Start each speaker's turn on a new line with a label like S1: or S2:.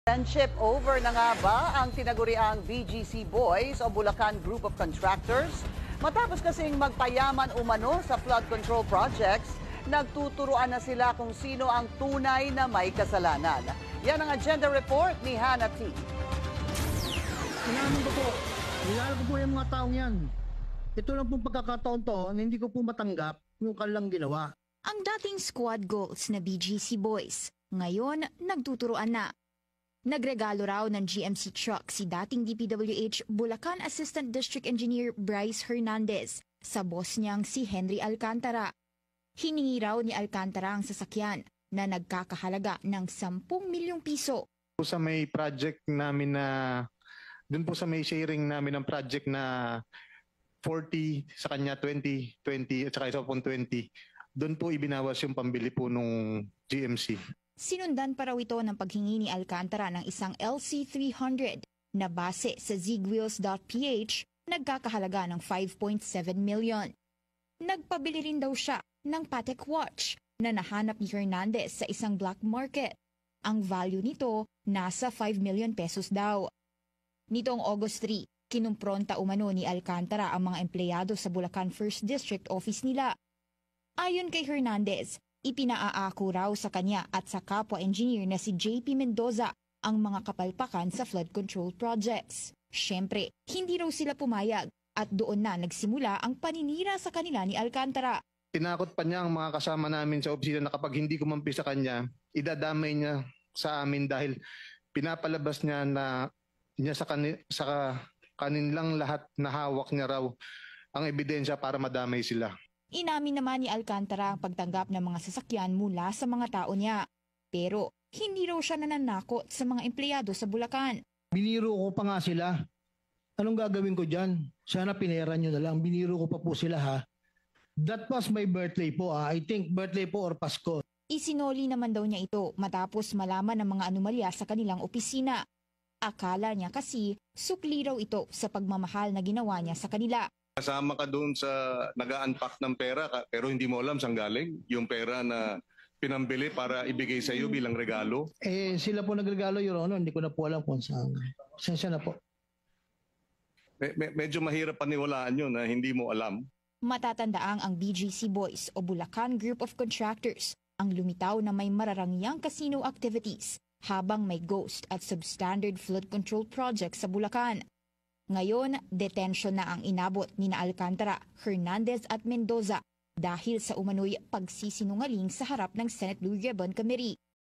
S1: Friendship over na nga ba ang tinaguriang BGC Boys o Bulacan Group of Contractors? Matapos kasing magpayaman umano sa flood control projects, nagtuturuan na sila kung sino ang tunay na may kasalanan. Yan ang agenda report ni Hannah T.
S2: Inamin ko po, nilalaro ko po yung mga taong yan. Ito lang pong pagkakataon to na hindi ko po matanggap yung kanilang ginawa.
S3: Ang dating squad goals na BGC Boys, ngayon nagtuturuan na. Nagregalo raw ng GMC truck si dating DPWH Bulacan Assistant District Engineer Bryce Hernandez sa boss niyang si Henry Alcantara. Hiningi raw ni Alcantara ang sasakyan na nagkakahalaga ng 10 milyong piso.
S4: Sa may project namin na, dun po sa may sharing namin ng project na 40, sa kanya 20, 20 at saka isa pong 20, doon po ibinawas yung pambili po nung GMC.
S3: Sinundan pa raw ito ng paghingi ni Alcantara ng isang LC300 na base sa zigwheels.ph nagkakahalaga ng 5.7 million. Nagpabili rin daw siya ng Patek watch na nahanap ni Hernandez sa isang black market. Ang value nito nasa 5 million pesos daw. Nitong August 3, kinumpronta umano ni Alcantara ang mga empleyado sa Bulacan 1st District Office nila. Ayon kay Hernandez, ipinaaako raw sa kanya at sa kapwa engineer na si JP Mendoza ang mga kapalpakan sa flood control projects. Siyempre, hindi raw sila pumayag at doon na nagsimula ang paninira sa kanila ni Alcantara.
S4: Tinakot pa niya ang mga kasama namin sa opisina na kapag hindi kumampi sa kanya, idadamay niya sa amin dahil pinapalabas niya na sa kanilang lahat na hawak niya raw ang ebidensya para madamay sila.
S3: Inamin naman ni Alcantara ang pagtanggap ng mga sasakyan mula sa mga tao niya. Pero hindi raw siya nananakot sa mga empleyado sa Bulacan.
S2: Biniro ko pa nga sila. Anong gagawin ko dyan? Sana pinera nyo na lang. Biniro ko pa po sila ha. That was my birthday po ha. I think birthday po or Pasko.
S3: Isinoli naman daw niya ito matapos malaman ng mga anomalya sa kanilang opisina. Akala niya kasi sukli raw ito sa pagmamahal na ginawa niya sa kanila.
S5: Kasama ka doon sa nag-unpack ng pera pero hindi mo alam saan galing yung pera na pinambili para ibigay sa iyo bilang regalo.
S2: Sila po nagregalo, Your Honor. Hindi ko na po alam kung saan. Sensya na po.
S5: Medyo mahirap paniwalaan yun na hindi mo alam.
S3: Matatandaang ang BGC Boys o Bulacan Group of Contractors ang lumitaw na may mararangyang casino activities habang may ghost at substandard flood control projects sa Bulacan. Ngayon, detention na ang inabot ni Alcantara, Hernandez at Mendoza dahil sa umano'y pagsisinungaling sa harap ng Senate Blue Ribbon Committee.